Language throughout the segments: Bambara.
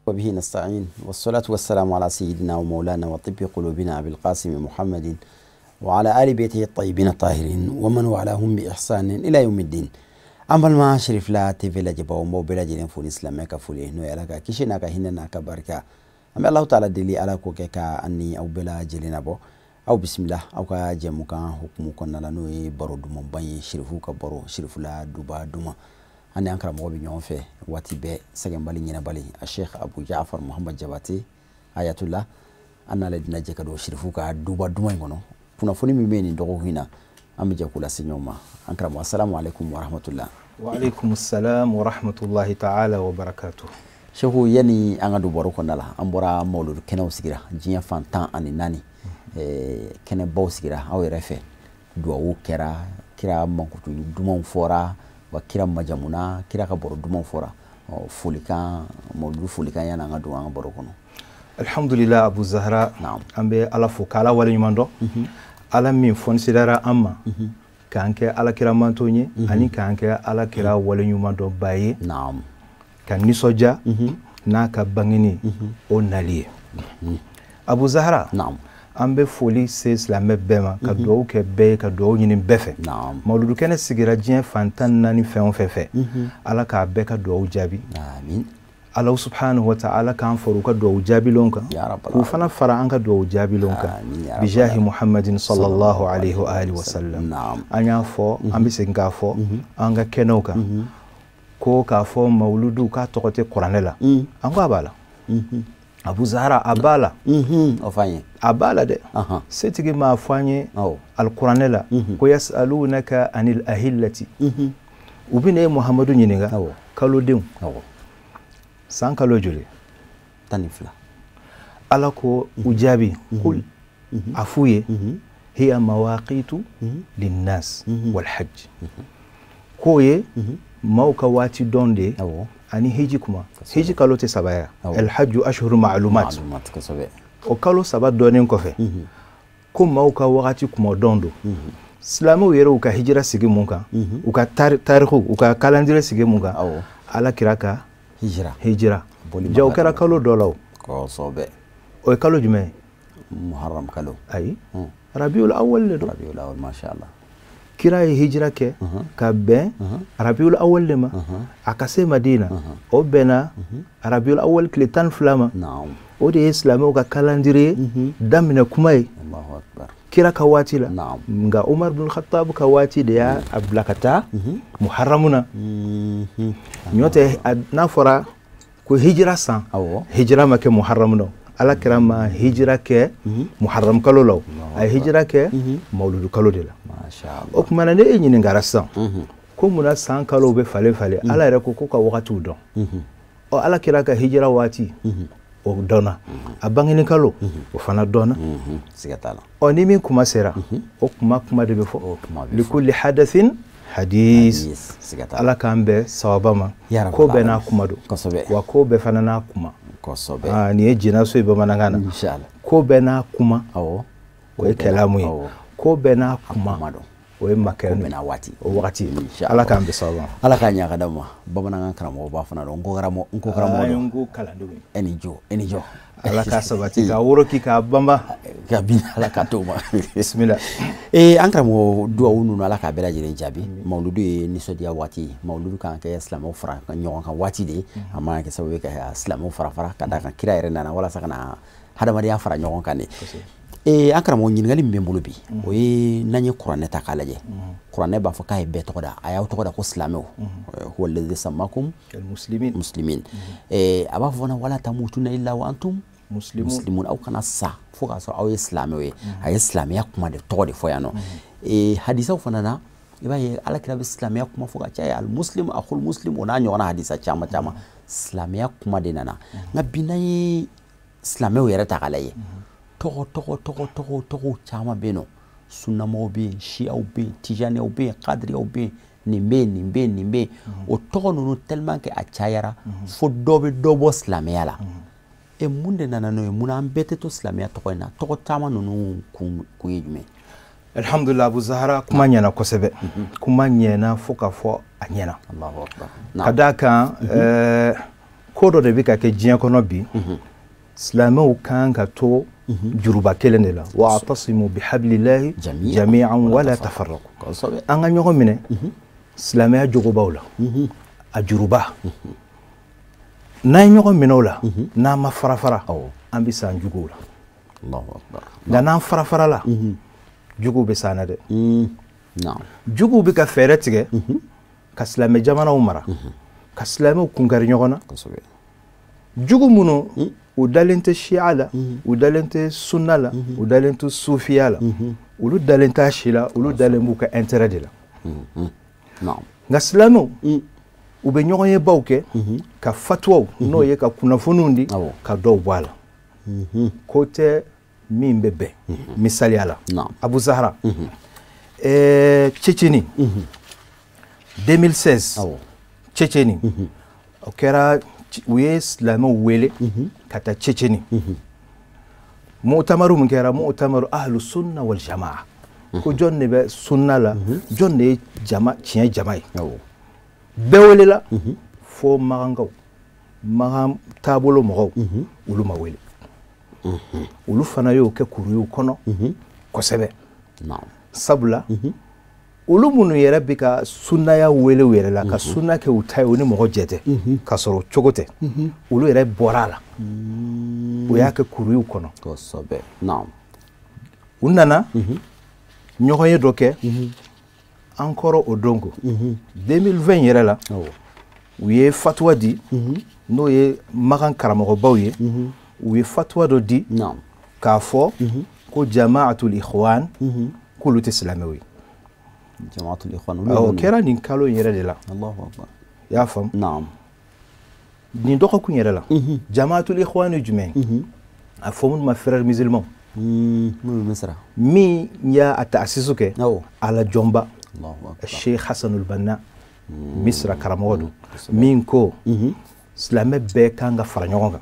وبه نستعين والصلاة والسلام على سيدنا ومولانا وطب قلوبنا أبي القاسم محمد وعلى آل بيته الطيبين الطاهرين ومن وعلاهم بإحسان إلى يوم الدين. أما ما شرف لا تفلا جبا ومو بلا جنين فون إسلامك فولي نو يلاك كيشنا كهنا كبركة. أما الله تعالى دلي على كوكا أني أو بلا جلنا بو أو بسم الله أو كجمك حكمك نلانو برو دم بني شرفوك برو شرف لا دوبا دوما. أنا أنكر مغبي نيون في واتي بي سجن بالي نينا بالي الشيخ أبو جعفر محمد جباتي آيات الله أنا لدينا جكدو شرفوك دوبا دوما ينونو punafuni mimeni ndogo hina amija kula sinyoma ankaramu assalamu alaikum wa rahmatullah wa alaikum assalam wa rahmatullahi ta'ala wa barakatuh shehu yani anga du boro konala ambora mawlud kena usigira jinya fantan ani nani kena baw sigira aw refe duwa kira mankutu dumon fora wa kira majamuna kira ka boro dumon fora fulika mawlud fulika yana anga du anga boro kono alhamdulillah abu zahra ambe ala fukala wala nyumando ala min fonsidara amma kanke ala kira mantonye ani kanke ala kira wala nyumando baye naam kan nisoja naka bangini onaliye abu zahra naam ambe foli se islame bema ka do ke be ka do nyini befe naam mawludu kene sigira jien fantan nani fen fefe ala ka be ka do jabi amin Allah subhanahu wa ta'ala kan faruka do jabi lonka ku fana fara anka do jabi lonka bi jahi muhammadin sallallahu alaihi wa alihi wasallam anya fo ambi senga fo anga kenoka ko ka fo mauludu ka tokote qur'anela ango abala abu zahra abala ofanye abala de setigi ma afanye alqur'anela ko yasalunaka anil ahillati ubine muhammadu nyininga kalo dem sankalo jule tanifla alako ujabi kul afuye hiya mawaqitu linnas wal hajj koye mauka wati donde ani hiji kuma hiji kalote sabaya al hajj ashhur ma'lumat o kalo sabat donen ko fe ko mauka wakati kuma dondo islamu yero uka hijra sigi munka uka tarikhu uka calendrier sigi munka ala kiraka hijra jaw kera kalo dolaw ko sobe o kalo jume muharram kalo ay rabiul awwal le do rabiul awwal ma sha Allah kira hijra ke ka be rabiul awwal le ma akase madina o bena rabiul awwal kle tan flama naam o de islamo ka calendrier damina kumay Allahu akbar kira ka wati la nga Umar bin Khattab ka wati da ya ablakata muharramuna nyote na fora ko hijra san hijra make muharramuna ala kirama hijra ke muharram kalo law ay hijra ke mauludu kalo de la masha Allah o kuma ne enyini ngarasan ko muna san kalo be fale ala re ko ka wakati udon o ala kira ka hijra wati o dona abangini kalo o fana dona sigatala o ni min kuma sera o kuma de be fo li kulli hadathin hadith sigatala ala kambe sawabama ko be na kuma do wa ko be fana na kuma kosobe ni ejina so ibe manangana inshallah ko be na kuma o ko kalamu ko be na kuma o makere na wati o wakati ala kambe sawabama ala kanya kadama bamananga karamo ba fana do ngo karamo ngo kalandu enijo ala ka sabati ka woroki ka bamba ka bin ala ka toma bismillah ankramo duwa unu ala ka bela jere jabi mauludu ni sodia wati mauludu kan ka islamo fara kan nyon kan wati de amma ke sababe ka islamo fara kada kan kira ire nana wala sakana hada mariya fara nyon kan ne ankramo nyingali mbembulu bi o nanye qur'ane ta kalaje qur'ane ba fa kay be to da ayaw to da ko islamo huwa alladhi sammakum muslimin aba fona wala tamutuna illa wa antum muslimun au kana sa foka so aw islamo ay islamiya kuma de to de foyano hadisa fona na ibaye ala kira islamiya kuma foka chay al muslim akhul muslim ona nyona hadisa chama islamiya kuma de nana ngabinayi islamiya yara ta kalaye togo chama beno sunna mo be shia ou be tijani ou be qadri ou be nimbe o togo nunu tellement que a chayara fo dobo islamiya la e munde nana no muna ambete to islamiya togo chama nunu ku yejume alhamdulillah abu zahra kuma nyana kosebe kuma nyana foka fo anyana Allahu akbar kadaka ko dɔ de bɛ ka kɛ diɲɛ kɔnɔ bi silamɛw kan ka to juruba kelen de la wa atasimu bihablillahi jami'an wala tafarraqu an ka ɲɔgɔn minɛ silamɛya jogobaw la a juruba n'an ye ɲɔgɔn minɛ o la n'an ma fara-fara an bɛ san juguw la nka n'an fara-fara la juguw bɛ s'an na dɛ juguw bɛ ka fɛɛrɛ tigɛ ka silamɛ jamanaw mara ka silamɛw kunkari ɲɔgɔn na jugu minnu u dalen tɛ siya la u dalen tɛ sunna la u dalen tɛ sufiya la olu dalen t'a si la olu dalen b'u ka intérêt de la nka silamɛw u bɛ ɲɔgɔn ye baw kɛ ka fatuwaw n'o ye ka kunnafoniw di ka dɔw bɔ a la ko tɛ min bɛ bɛn misaliya la Abu Zahra Tchétchénie 2016 Tchétchénie o kɛra u ye silamɛw wele ka taa Tchétchénie mu'tamaru min kɛra mu'tamaru ahlu sunna wal jamaa ko jɔn de bɛ sunna la jɔn de ye tiɲɛ jama ye bɛɛ welela fo magankaw magan taabolo mɔgɔw olu ma wele olu fana y'o kɛ kuruyiw kɔnɔ kosɛbɛ sabula olu minnu yɛrɛ bɛ ka sunnaya wele u yɛrɛ la ka sunna kɛ u ta ye u ni mɔgɔ jɛ tɛ ka sɔrɔ cogo tɛ olu yɛrɛ bɔra a la u y'a kɛ kuruyiw kɔnɔ u nana ɲɔgɔn ye dɔ kɛ an kɔrɔ o don ko 2020 yɛrɛ la u ye fatuwa di n'o ye magan karamɔgɔbaw ye u ye fatuwa dɔ di k'a fɔ ko jama'atul ikhwan k'olu tɛ silamɛw ye o kɛra nin kalo in yɛrɛ de la i y'a faamu nin dɔgɔkun yɛrɛ la jama'atul ikhwan ye jumɛn a fɔ minnu ma frères musulmans min y'a ta'asisu kɛ ala jɔnba Sheikh Hassanul Banna Misra karamɔgɔ don min ko silamɛ bɛɛ kan ka fara ɲɔgɔn kan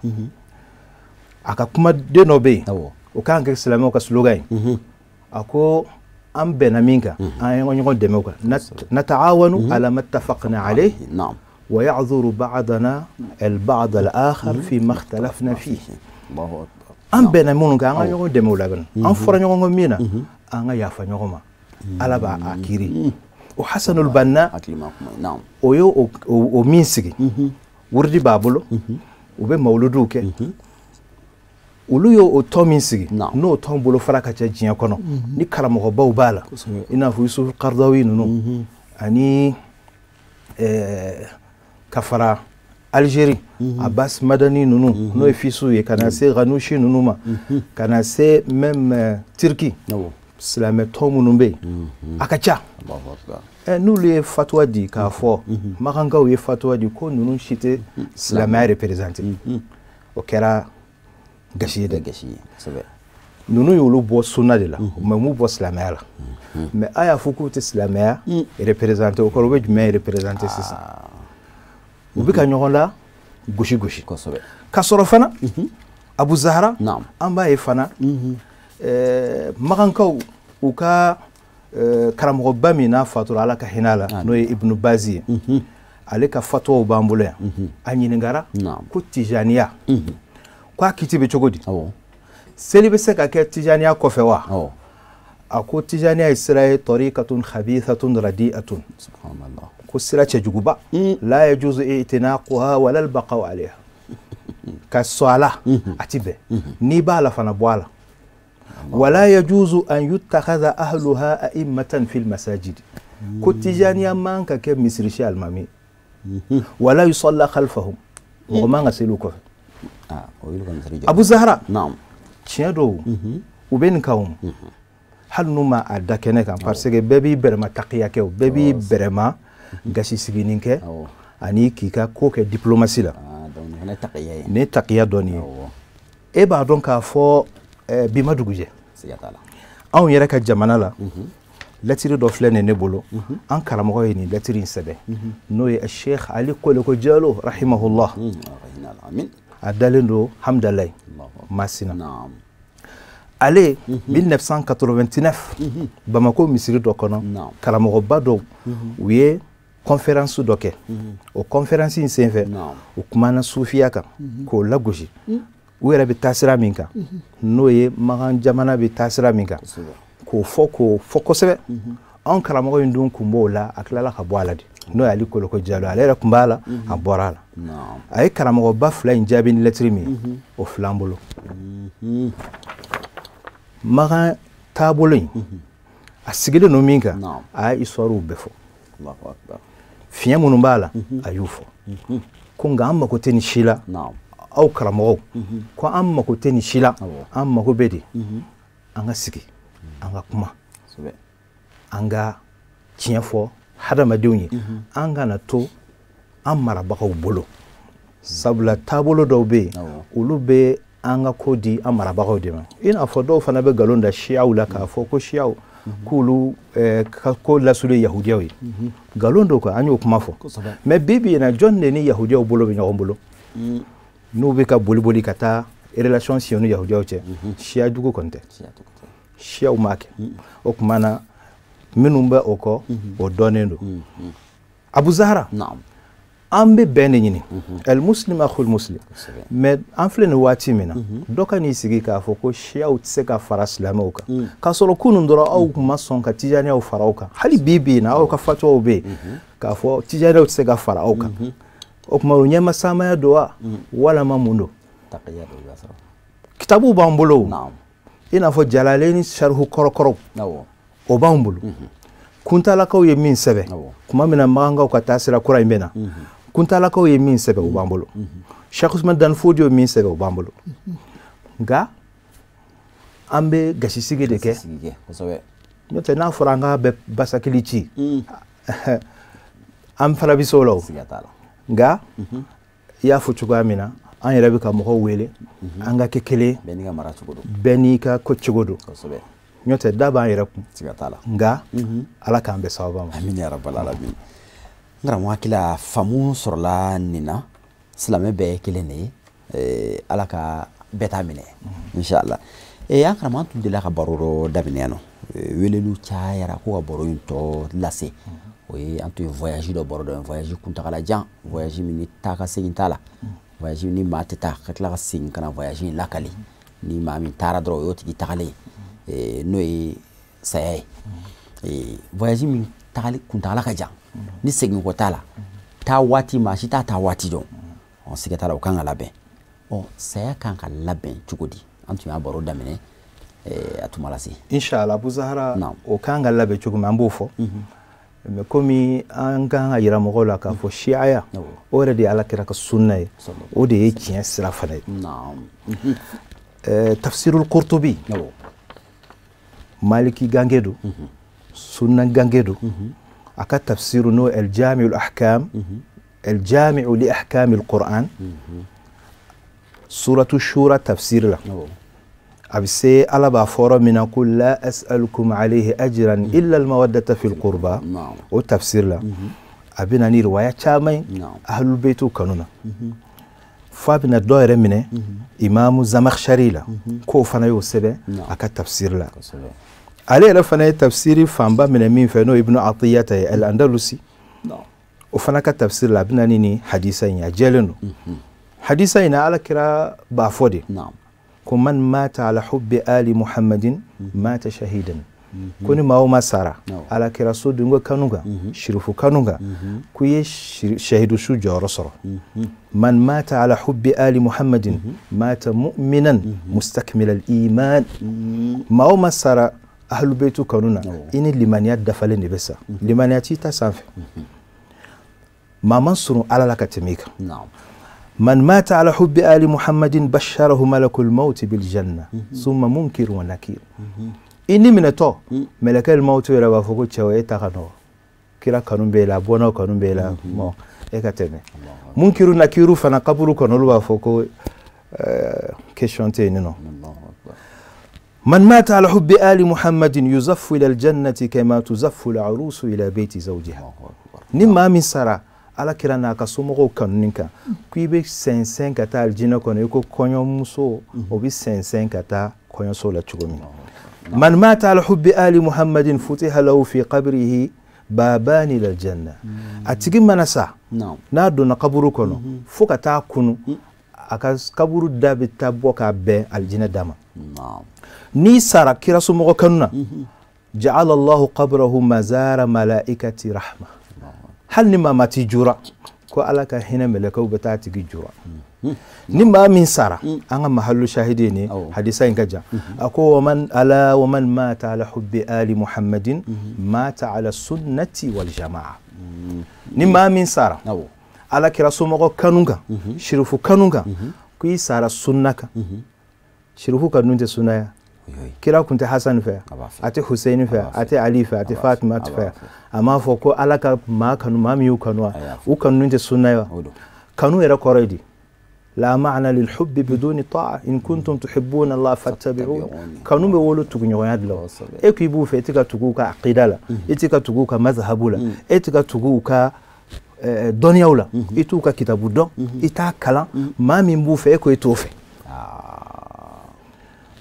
a ka kumaden dɔ bɛ yen o kan ka kɛ silamɛw ka slogan ye a ko an bɛnna min kan an ye ɲɔgɔn dɛmɛ o kan nata'awanu ala ma ittafaqna alayhi wa ya'dhuru ba'dana al-ba'd al-akhar fi ma ikhtalafna fihi an bɛnna minnu kan an ka ɲɔgɔn dɛmɛ o la an fɔra ɲɔgɔn kɔ min na an ka yafa ɲɔgɔn ma ala b'a kiri o Hassanul Banna o ye o min sigi wurdi b'a bolo u bɛ mawluduw kɛ olu ye o tɔn min sigi n'o tɔn bolo fara ka ca diɲɛ kɔnɔ ni karamɔgɔbaw b'a la i n'a fɔ Yusuf Qaradawi ninnu ani ka fara Algérie Abbas Madani ninnu n'o ye fisuw ye ka na se Ghanouchi ninnu ma ka na se même Turki silamɛ tɔn minnu bɛ yen a ka ca n'olu ye fatuwa di k'a fɔ magankaw ye fatuwa di ko ninnu si tɛ silamɛya représenter o kɛra gasi ye dɛ ninnu y'olu bɔ sunna de la mɛ m'u bɔ silamɛya la mɛ a y'a fɔ k'u tɛ silamɛya représenter o kɔrɔ u bɛ jumɛn représenter sisan u bɛ ka ɲɔgɔn la gosi gosi ka sɔrɔ fana Abu Zahra an b'a ye fana magankaw u ka karamɔgɔba min n'a fatura ala ka hinɛ la n'o ye Ibn Bazi ye ale ka fatuwaw b'an bolo yan a ɲininkara ko tijaniya ko a kiti bɛ cogo di seli bɛ se ka kɛ tijaniya kɔfɛ wa a ko tijaniya ye sira ye tariqatun khabithatun radi'atun ko sira cɛjuguba la yajuzu i'tinaquha wala al-baqa'u alayha ka sɔ a la a ti bɛn n'i b'a la fana bɔ a la wala yajuzu an yuttakhadha ahluha a'immatan fil masajid ko tijaniya man ka kɛ misirisi alimami wala yusalla khalfahum mɔgɔ man ka seli u kɔfɛ Abu Zahra tiɲɛ dɔw u bɛ nin kan hali n'u ma a da kɛnɛ kan parce que bɛɛ b'i bɛrɛma taqiya kɛ bɛɛ b'i bɛrɛma gasi siginin kɛ ani k'i ka ko kɛ diplomatie la ne taqiya dɔɔnin ye e b'a dɔn k'a fɔ bi ma dugujɛ anw yɛrɛ ka jamana la lɛtiri dɔ filɛ nin ne bolo an karamɔgɔ ye nin lɛtiri in sɛbɛn n'o ye Sheikh Ali Koleko Jalo rahimahullah a dalen don Hamdalaye Masina ale 1989 Bamako misiri dɔ kɔnɔ karamɔgɔba dɔw u ye conférence dɔ kɛ o conférence in senfɛ o kumana sufiya kan k'o lagosi u yɛrɛ bɛ taasira min kan n'o ye Magan jamana bɛ taasira min kan k'o fɔ kosɛbɛ anw karamɔgɔ in dun kun b'o la a tilala ka bɔ a la de n'o ye Ali Koloko Jalo ale yɛrɛ kun b'a la a bɔra a la a ye karamɔgɔba fila in jaabi ni lettre min o fil'an bolo Magan taabolo in a sigilen no min kan a ye histoire bɛɛ fɔ fiɲɛ minnu b'a la a y'u fɔ ko nka an mako tɛ nin si la aw karamɔgɔw ko an mako tɛ nin si la an mako bɛ de an ka sigi an ka kuma an ka tiɲɛ fɔ hadamadenw ye an kana to an marabagaw bolo sabula taabolo dɔw bɛ yen olu bɛ an ka ko di an marabagaw de ma i n'a fɔ dɔw fana bɛ nkalon da siyaw la k'a fɔ ko siyaw k'olu ko lasuli yahudiyaw ye nkalon dɔw kan an y'o kuma fɔ mais bi in na jɔn de ni yahudiyaw bolo bɛ ɲɔgɔn bolo n'u bɛ ka boli ka taa relation siya ni yahudiyaw cɛ siya jugu kɔni tɛ siyaw m'a kɛ o tuma na minnu bɛ o kɔ o dɔnnen don Abu Zahra an bɛ bɛn de ɲini el muslim akhul muslim mais an filɛ nin waati min na dɔ ka n'i sigi k'a fɔ ko siyaw tɛ se ka fara silamɛw kan k'a sɔrɔ kunun dɔrɔn aw tun ma sɔn ka tijaniyaw fara aw kan hali bi in na aw ka fatuwaw bɛ yen k'a fɔ tijaniyaw tɛ se ka fara aw kan o tuma o ɲɛmasamaya don wa walama mun don kitabuw b'an bolo i n'a fɔ Jalaleni sarihu kɔrɔkɔrɔw o b'an bolo kuntalakaw ye min sɛbɛn kuma min na Magankaw ka taasira kura in bɛ na kuntalakaw ye min sɛbɛn o b'an bolo Cheikh Usman Dan Fodio ye min sɛbɛn o b'an bolo nka an bɛ gasisigi de kɛ n'o tɛ n'a fɔra an ka bɛ basakili ci an fana bɛ se o la nka i y'a fɔ cogoya min na an yɛrɛ bɛ ka mɔgɔw wele an ka kɛ kelen bɛɛ n'i ka ko cogo don n'o tɛ da b'an yɛrɛ kun nka ala k'an bɛ sababa ma amin ya rabbal alamin n karamɔgɔ hakili la faamu sɔrɔla nin na silamɛ bɛɛ ye kelen de ye ala ka bɛɛ ta minɛ inshallah an karamɔgɔ an tun delila ka baro dɔ daminɛ yan nɔ weleliw cayara ko ka baro in tɔ lase o ye an tun ye voyage dɔ baro dɔ ye voyage kuntagalajan voyage min ni taa ka segin t'a la voyage ni maa tɛ taa ka tila ka segin ka na voyage in lakali ni maa min taara dɔrɔn o y'o tigi tagalen n'o ye saya ye voyage min kuntagala ka jan ni segin ko t'a la taa waati maa si t'a taa waati dɔn siga t'a la o kan ka labɛn saya kan ka labɛn cogo di an tun y'a baro daminɛ a tuma lase inshallah Abu Zahra o kan ka labɛn cogo min an b'o fɔ mais komi an kan ka yira mɔgɔw la k'a fɔ siyaya o yɛrɛ de ye Alakira ka sunna ye o de ye tiɲɛ sira fana ye tafsirul Qurtubi Maliki gange do sunna gange do a ka tafsiru n'o el jami'ul ahkam el jami'u li ahkamil Qur'an suratu shura tafsir la a bɛ se ala b'a fɔra min na ko la as'alukum alayhi ajran illa al mawaddata fil qurba o tafsir la a bɛ na ni riwaya caman ye ahlul baytu kanu na f'a bɛ na dɔ yɛrɛ minɛ imamu Zamakhshari la k'o fana y'o sɛbɛn a ka tafsir la ale yɛrɛ fana ye tafsiri fanba minɛ min fɛ n'o Ibn Atiyata ye al-Andalusi o fana ka tafsir la a bɛ na ni hadisa in a jɛlen don hadisa in na Alakira b'a fɔ de ko man mata ala hubbi ali Muhammadin mata shahidan ko ni maa o maa sara Alakira so dungo kanu kan shirifu kanu kan k'u ye shahidu su jɔyɔrɔ sɔrɔ man mata ala hubbi ali Muhammadin mata mu'minan mustakmilal iman maa o maa sara ahlul baytu kanuna ini limaniya dafalen de bɛ sa limaniya t'i ta sanfɛ maa man surun ala la ka tɛmɛ i kan man mata ala hubbi ali Muhammadin basharahu malakul mawti bil janna summa munkir wa nakir ini minɛtɔ malakal mawti yɛrɛ b'a fɔ ko cɛw e ta ka nɔgɔ kira kanu b'e la bɔnnaw kanu b'e la e ka tɛmɛ munkiru nakiru fana kaburu kɔnɔ olu b'a fɔ ko question tɛ yen nɔ من مات على حب آل محمد يزف إلى الجنة كما تزف العروس إلى بيت زوجها نما من سرا على كرانا كسومو كنونكا كي بي سنسن كتا الجنة كون يكو كونيو موسو او بي سنسن كتا كونيو سولا تشومي من مات على حب آل محمد فتح له في قبره babani lil janna atigi manasa na donna kaburu kono fo ka taa kunu aka kaburu dabi tabbo ka be aljina dama ni sara kira sumo kanuna ja'ala Allah qabrahu mazara malaikati rahma hal ni mamati jura ko alaka hina malakau batati jura ni ma min sara anga mahallu shahidi ne hadisa in kaja ako wa man mata ala hubbi ali muhammadin mata ala sunnati wal jamaa ni ma min sara ala kira sumo kanunga shirifu kanunga ku sara sunnaka shirifu kanunte sunaya kira kunte hasan fa ate husaini fa ate ali fa ate fatima fa amma fo ko alaka ma kanu ma mi kanu u kanunte sunaya kanu era koredi لا معنى للحب بدون طاعة إن كنتم تحبون الله فاتبعون كانوا بيقولوا تقولوا يا دلو إيه يبوا في إتيكا تقولوا عقيدة لا إتيكا تقولوا مذهب لا إتيكا تقولوا دنيا ولا إتوكا كتاب دون إتا كلام ما من بو في إكو يتوفي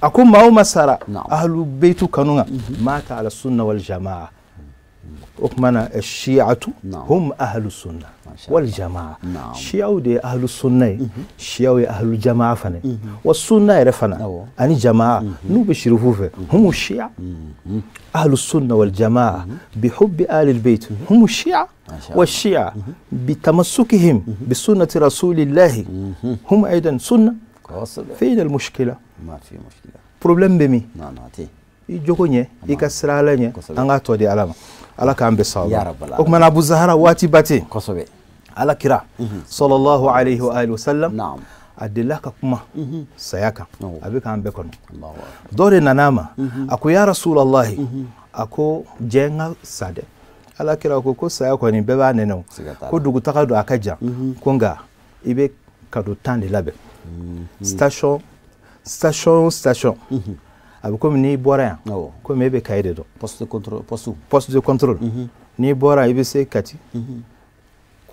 أكون ما هو مسارة أهل بيتو كانوا مات على السنة والجماعة وكمانا الشيعة هم أهل السنة والجماعة الشيعة دي أهل السنة الشيعة أهل الجماعة فني والسنة يرفنا أني جماعة نو بشرفوفه هم الشيعة أهل السنة والجماعة بحب آل البيت هم الشيعة والشيعة بتمسكهم بسنة رسول الله هم أيضا سنة فين المشكلة؟ ما في مشكلة بروبلم بمي نعم ijogonye ikasiralanye anga to di alama ala ka ambe sawa ya rabbal okman abu zahra wati bati kosobe ala kira sallallahu alayhi wa alihi wasallam na'am adilaka kuma sayaka abika ambe kono Allahu dore nanama ako ya rasulullah ako jenga sade ala kira ko sayako ni beba neno ko dugu takado akaja konga ibe kado tande labe station abi comme ni bora comme ebe kayde do poste de contrôle ni bora ibe se kati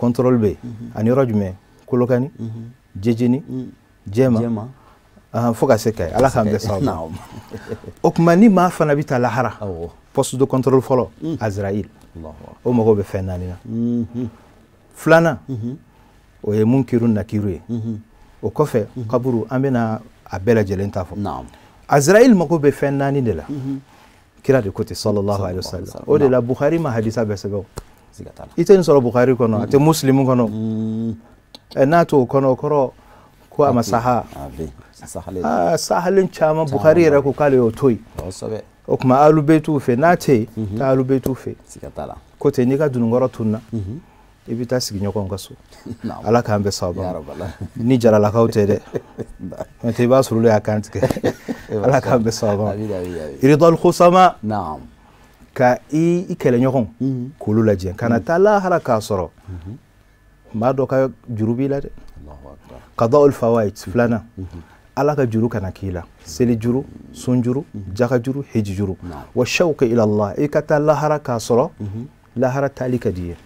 contrôle be ani rojume kolokani jejini jema foka se kay ala kambe sawa okmani ma fana bita lahara poste de contrôle folo Azraïl o mago be fenanina flana o ye munkirun nakiruye o kofe kaburu ambena abela jelenta fo Azraïl mako be fennani de la kira de côté sallallahu alayhi wa sallam o de la Bukhari ma hadisa be sebe iten solo Bukhari kono ate muslim kono nato kono koro ko amasaha sahalin chama Bukhari ra ko kale o toy o kuma alu beitu fe nate ta alu beitu fe côté ni ka dunungoro tunna ibita sigi nyoko ngaso ala ka ambe saba ya rabbala ni jara la kawtede mete ba sulu ya kantike ala ka ambe saba iridal khusama na'am ka ikele nyoko kulu la jen kana tala haraka soro ma do ka jurubi la de Allahu akbar qada'ul fawaid fulana ala ka juru kana kila seli juru sunjuru jaka juru hiji juru wa shauq ila Allah ikata la haraka soro la harata likadiye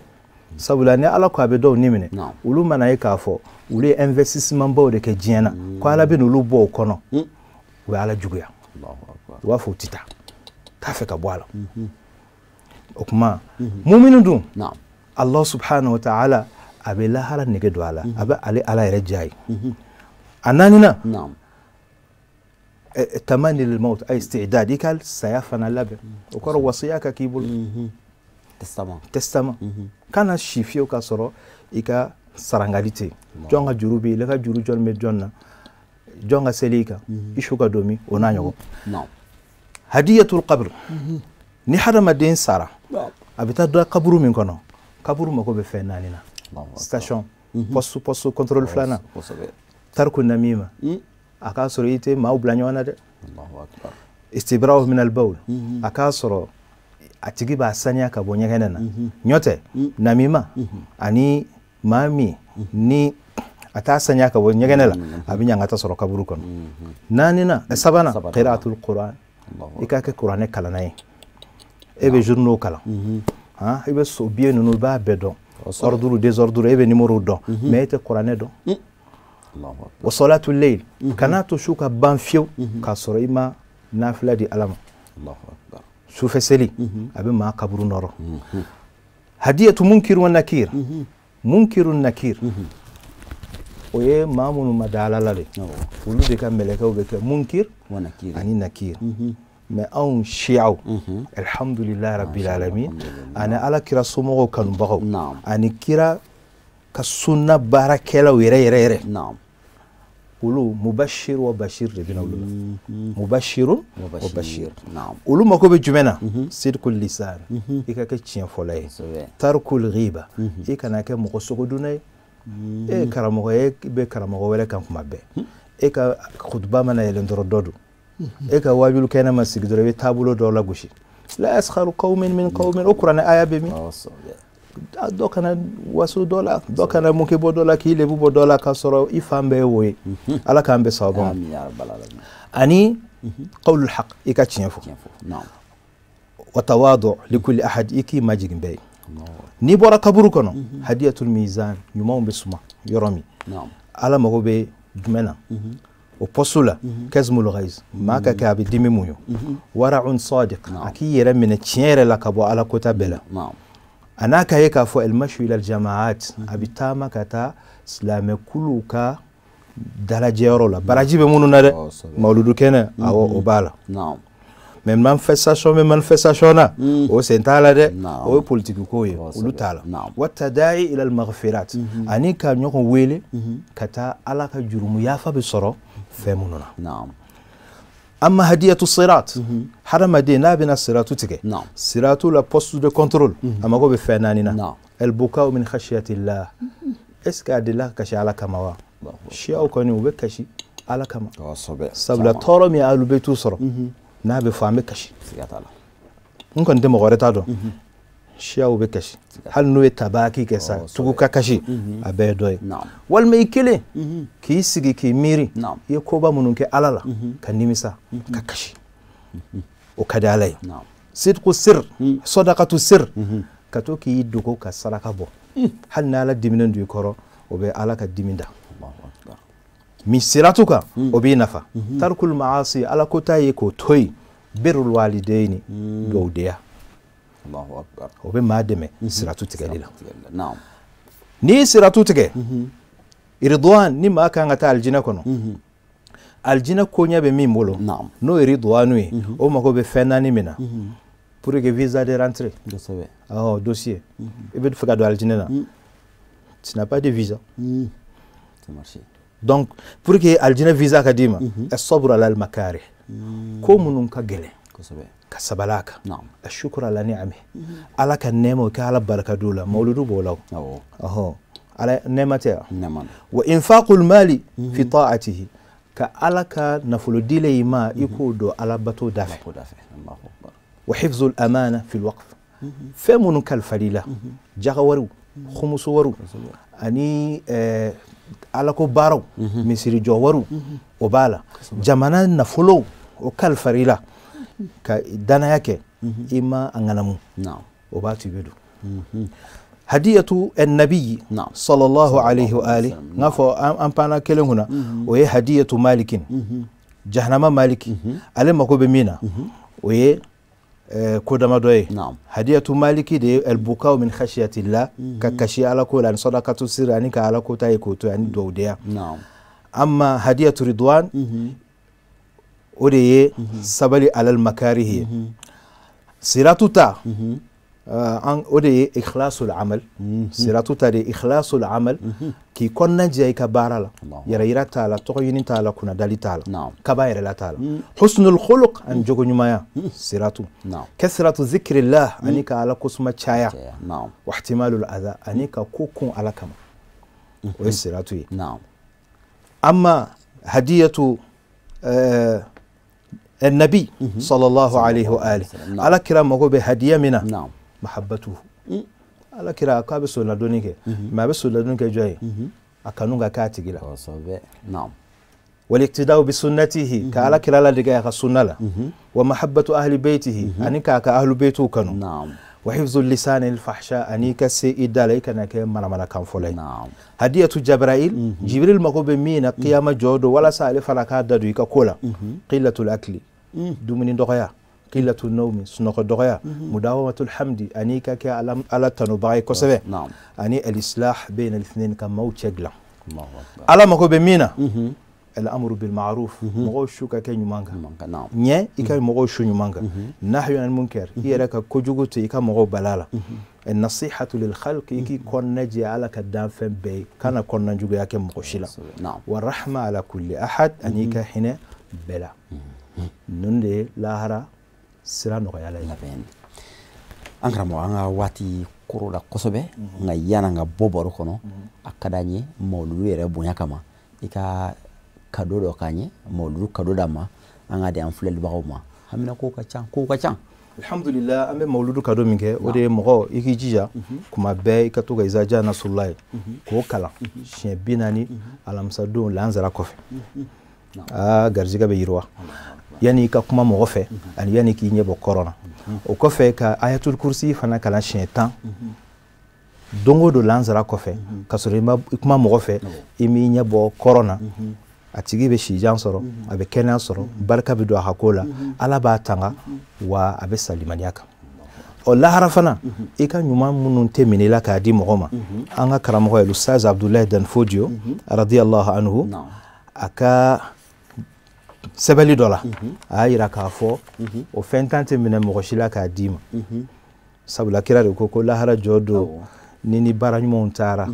sabula ne ala ko abedo nimene ulu mana e kafo ulu investissement bawo de ke jiena ko ala be no lu bo kono we ala juguya Allahu akbar wa fo tita ta fe ka bwala okuma mu'minu dum Allah subhanahu wa ta'ala abe la hala ne ke do ala abe ale ala ere jai ananina tamani lil maut ay istidad ikal sayafana labe okoro wasiyaka kibul testament kana shifio ka soro ika sarangalite jonga jurubi le ka juru jon me jonna jonga selika ishuka domi onanyo hadiyatul qabr ni harama din sara abita do qabru min kono qabru mako be fenanina station poste contrôle flana tarku namima aka soro ite ma ublanyo na de Allahu akbar istibra'u min al-bawl aka soro atigi ba sanya ka bonye kenena nyote namima ani mami ni ata sanya ka bonye kenela abinya ngata soro kaburu kono nanina sabana qira'atul qur'an ikake qur'ane kala nay ebe journaux kala ebe so bien no ba bedo ordre désordre ebe numéro don mais te qur'ane don Allahu akbar wa salatul layl kana to shuka ban fiu ka soro ima nafila di alama Allahu akbar sufeseli abe ma kaburu noro hadiyatu munkir wa nakir munkirun nakir o ye mamunu madala la de olu de ka melekaw be kɛ munkir wa nakir ani nakir mais anw shi'aw alhamdulillah rabbil alamin ana ala kira somɔgɔw kanubagaw ani kira ka sunna baarakɛlaw yɛrɛ naam olu mubashir wa bashir de bina olu mubashirun wa bashir naam olu mako be jumɛn sidqul lisan i ka kɛ tiɲɛ fɔla ye tarkul ghiba i kana kɛ mɔgɔ sogoduna ye e karamɔgɔ ye be karamɔgɔ wɛrɛ kan kuma bɛɛ e ka khutba mana yɛlɛn dɔrɔn dɔ don e ka wajulu kɛnɛ ma sigi dɔrɔn i bɛ taabolo dɔ la gosi la yaskharu qawmin min qawmin o kuranɛ aya bɛ min dɔ kana waso dɔ la dɔ kana muke bɔ dɔ la k'i lebu bɔ dɔ la k'a sɔrɔ i fan bɛɛ ye wo ye ala k'an bɛ sababu ani qawlul haq i ka tiɲɛ fɔ wa tawadu likulli ahad i k'i majigin bɛɛ ye n'i bɔra kaburu kɔnɔ hadiyatul mizan ɲumanw bɛ suma yɔrɔ min ala mago bɛ jumɛn na o postu la kazmul ghaiz maa ka kɛ a bɛ dimi muɲu wara'un sadiq a k'i yɛrɛ minɛ tiɲɛ yɛrɛ la ka bɔ ala kota bɛɛ la a n'a ka ye k'a fɔ almashu ila aljamaat a bɛ taama ka taa silamɛ kuluw ka dalajɛyɔrɔ la baraji bɛ minnu na dɛ mawuludu kɛnɛ awɔ o b'a la mais manifestation na o sen t'a la dɛ o ye politiki ko ye olu t'a la wa tada'i ila almaghfirat ani ka ɲɔgɔn wele ka taa ala ka jurumu yafa bɛ sɔrɔ fɛn minnu na amma hadiyatu sirat hadamaden n'a bɛna siratu tigɛ siratu la poste de contrôle a mago bɛ fɛn naani na albukau min khashiyatillah est ce que a delila ka kasi ala kama wa siyaw kɔni u bɛ kasi ala kama sabula tɔɔrɔ min alu bɛ t'u sɔrɔ n'a bɛ fɔ an bɛ kasi n kɔni tɛ mɔgɔ wɛrɛ t'a dɔn siyaw bɛ kasi hali n'u ye tabaki kɛ sa tugu ka kasi a bɛɛ ye dɔ ye walima i kelen k'i sigi k'i miiri i ye koba minnu kɛ ala la ka nimisa ka kasi o ka di ala ye sidqu sir sadaqatu sir ka to k'i dogo ka saraka bɔ hali ni ala diminen don i kɔrɔ o bɛ ala ka dimi da min siratu kan o b'i nafa tarkul maasi ala ko ta ye k'o to yen birrul walidaini dɔwdeya o bɛ maa dɛmɛ siratu tigɛli la n'i ye siratu tigɛ ridwan ni maa kan ka taa aljinɛ kɔnɔ aljinɛ koɲɛ bɛ min bolo n'o ye ridwanu ye o mago bɛ fɛn naani min na pour que visa de rentrée dossier i bɛ fɛ ka don aljinɛ na tu n'as pas de visa donc pour que aljinɛ visa ka d'i ma as-sabru ala al-makarih ko minnu ka gɛlɛn ka sabala kan ashukru ala ni'ami ala ka nɛɛma ka ala barika don la mawludu b'o la ala nɛɛma tɛ wa infaqul mali fi ta'atihi ka ala ka nafolo dile i ma i k'o don ala bato da fɛ wa hifzul amana fi lwaqf fɛn minnu kalifali la jaga wariw khumusu wariw ani ala ko baaraw misiri jɔ wariw o b'a la jamana nafolow o kalifari la ka danaya kɛ i ma a ŋanamu o b'a to i bɛ don hadiyatu annabiyi sallallahu alayhi wa alihi n k'a fɔ an panna kelen kunna o ye hadiyatu malikin jahanama maliki ale mako bɛ min na o ye ko damadɔ ye hadiyatu maliki de ye albukau min khashiyatillah ka kasi ala ko la ani sadaqatu sirri ani ka ala ko ta ye k'o to ani dɔwdeya amma hadiyatu ridwan o de ye sabali alal makarihi ye siratu ta o de ye ikhlasul amal siratu ta de ikhlasul amal k'i kɔnɔna jɛ i ka baara la yɛrɛ yira t'a la tɔgɔ ɲini t'a la kunnadali t'a la kaba yɛrɛ la t'a la husnul khuluq ani jogo ɲumanya siratu kasratu zikrillah ani ka ala kosuma caya wa ihtimalul adha ani ka ko kun ala kama o ye siratu ye amma hadiyatu النبي صلى الله عليه وآله على كرام مغوبة هدية منا محبته على كرام كابي سولا دونيك ما بسولا دونيك جاي أكانونغا كاتيجلا والاقتداء بسنته كعلى كرام لا دقيقة سنة ومحبة أهل بيته أنيك أهل بيته كانوا وحفظ اللسان الفحشاء أنيك سيد عليك أنك مرمنا كان فلي هدية جبرائيل جبريل مغوبة مين قيامة جودو ولا سالي فركات دادو يكا كولا قلة الأكل دومنين دغيا qillatu nawmi sunoko dogoya mudawamatul hamdi ani ka ke ala tanu bagay ko sebe ani al islah bayna al ithnain kam mawchegla ala mako be mina al amru bil ma'ruf mo shuka ke nyumanga nye ika mo shu nyumanga nahyu anil munkar iyara ka kojugutu ika mo balala النصيحة للخلق يكي كون نجي على كدام فين بي كان كون نجوغي يكي مقشلا والرحمة على كل أحد أنيكا هنا بلا نندي لاهرا سرانو غيالا أنكرا مو أنا واتي كورولا قصبة نيانا نغا بوبارو كونو أكاداني مولو يرى بونيا كما إكا كادو دو كاني مولو كادو داما أنا دي أنفلل باوما همينا كوكا چان alhamdulillah ambe mauludu kado minke ode mogo ikijija kuma be ikatoga izaja nasullah ko kala shin binani alamsadu lanzara kofe garjiga be yirwa yani ka kuma mogo fe an yani ki nyebo corona o kofe ka ayatul kursi fana kala shin tan dongo do lanzara kofe kasore ma kuma mogo fe imi nyebo corona atigi be shijan soro abe kenan soro barka be do hakola ala ba tanga wa abe salimaniaka o la harafana e ka nyuma munun temini la ka di mogoma anga karamo el ustaz Abdullah Dan Fodio radiyallahu anhu aka sebeli dola ayira ka fo o fentante mine mo shila ka dima sabula kirare ko la hara jodo nini baranymo untara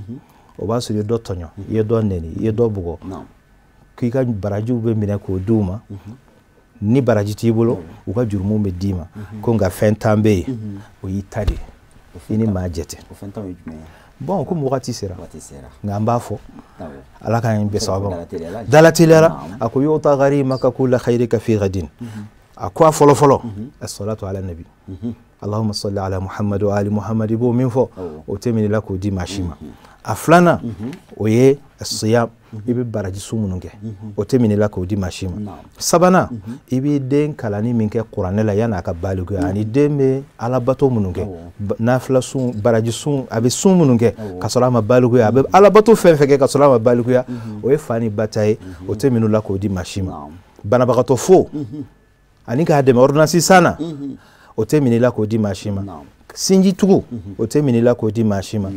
o ba so do tonyo ye do neni ye do bugo kika baraji ube mina ko duma ni baraji tibulo uka jurumu me dima ko nga fentambe o yitade ini majete bon ko wakati sera ngamba fo ala kan be sawaba dalatilera ako yota gharima ka kula khairika fi ghadin akwa folo as-salatu ala nabi اللهم صل على محمد وآل محمد بو منفو وتمني لكو دي ماشيما أفلانا ويه الصيام ibi baraji sumununge وتمني لكو دي ماشيما سبانا ibi den kalani minke Qur'anela yana ka baligu ani deme alabato mununge nafla sun baraji sun abi sumununge kasolama baligu abi alabato fenfeke kasolama baligu ya oye fani bataye وتمني لكو دي ماشيما bana bagato fo ani ka de ordonnance sana otemini la ko di mashima sinji tugu otemini la ko di mashima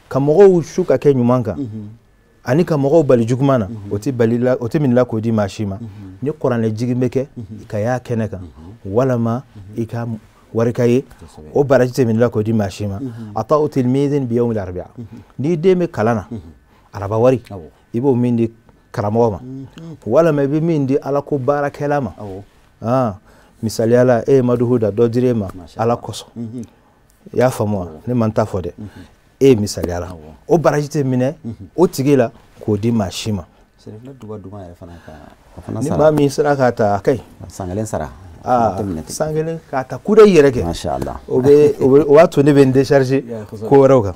kamogo shuka ke nyumanga ani kamogo bali jugumana otemini la ko di mashima ni Qur'an le jigimeke ikaya keneka wala ma ika warikaye o baraji temini la ko di mashima ata'u tilmidin bi yawm al-arba'a ni deme kalana araba wari ibo mindi karamoma wala ma bi mindi ala ko barakelama misali ala maduhuda do direma ala koso ya famo ne manta fode misali ala o barajite mine o tigela ko di mashima serefna duba ya fana ni ba mi sara ka ta kai sangalen sara sangalen ka ta kuda yereke masha Allah o wato ne ben décharger ko rawka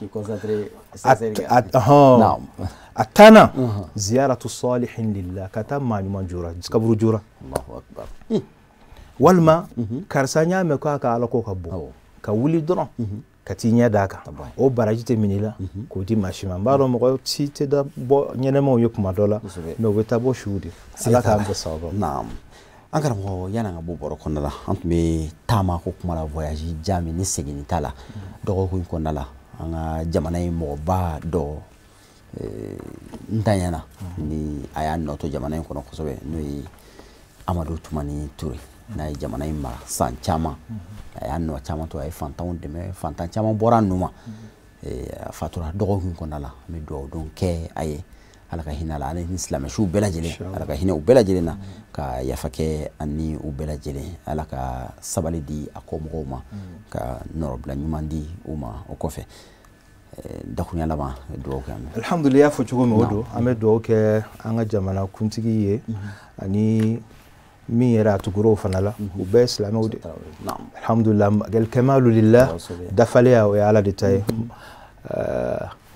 atana ziyaratu salihin lillah kata manyuma jura kaburu jura Allahu akbar walma karsanya me ko aka ala ko kabbo ka wuli dono ka tinya daka o barajite minila ko di mashima mbaro mo ko tite da bo nyene mo yokuma dola no weta bo shudi ala ka ambe sabo naam ankara mo yana nga boboro konala antme tama ko kuma la voyage jami ni segini tala dogo ko konala anga jamana mo ba do ntanyana ni aya noto jamana ko no ko sobe no Amadou Toumani Touré na jamana ima san chama ya no chama to ay fantan deme fantan chama bora numa fatura dogo kun konala me do don ke ay alaka hinala ani islam shu bela jele alaka hina u bela jele na ka yafake ani u bela jele alaka sabali di akomgoma ka norobla nyumandi uma okofe dakunya lama do ke alhamdulillah fo chugo modo ame do ke anga jamana kuntigi ye ani mi yara tuguro fanala ube islami udi alhamdulillah gal kamalu lillah dafaliya wa ala detay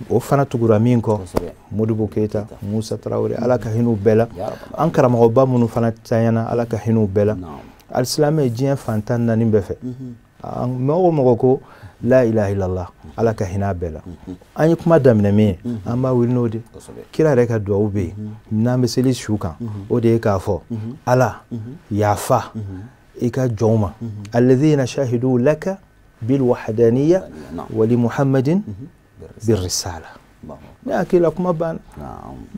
o fana tugura minko Modibo Keita Musa Traoré ala ka hinu bela ankara mo ba munu fana tayana ala ka hinu bela al-islam jien fantan na nimbe fe mo ko la ilaha illallah ala ka hina bela anyi kuma damne me amma wilnode kira reka do ube na meseli shuka o de ka fo ala ya fa إيكا جوما الذين شهدوا لك بالوحدانية ولمحمد بالرسالة ناكي لكم بان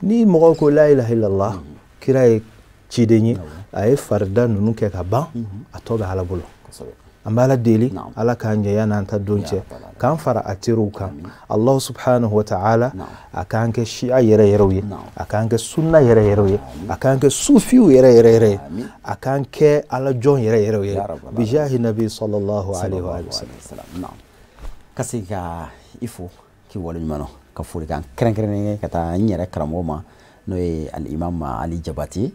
ني مغوكو لا إله إلا الله كراي تشيدني أي فردا نونك كبان أتوغا على بولو أما لا ديلي على كان جيانا أنت دونشي كان فرا أتيروكا الله سبحانه وتعالى أكانك الشيعة يرى يروي أكانك السنة يرى يروي أكانك الصوفي يرى يروي أكانك على جون يرى يروي بجاه النبي صلى الله عليه وآله وسلم نعم كسيكا إفو كي ولي منو كفوري كان كرن كتا نيرة كراموما نوي الإمام علي جباتي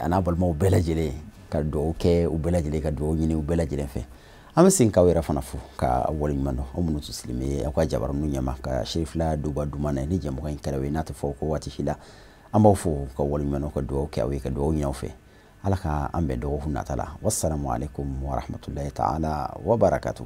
أنا بالمو بلاجلي كدو كي وبلاجلي كدو يني وبلاجلي في أمسين كاويرا فنافو كأول منو أمنو تسلمي أكوا جبر منو يما كشريف لا دوبا دومانا نيجي مكان كروينات فوق واتشيلا أما فو كأول منو كدو كأوي كدو ينوفي على كأمبدو هنا تلا والسلام عليكم ورحمة الله تعالى وبركاته.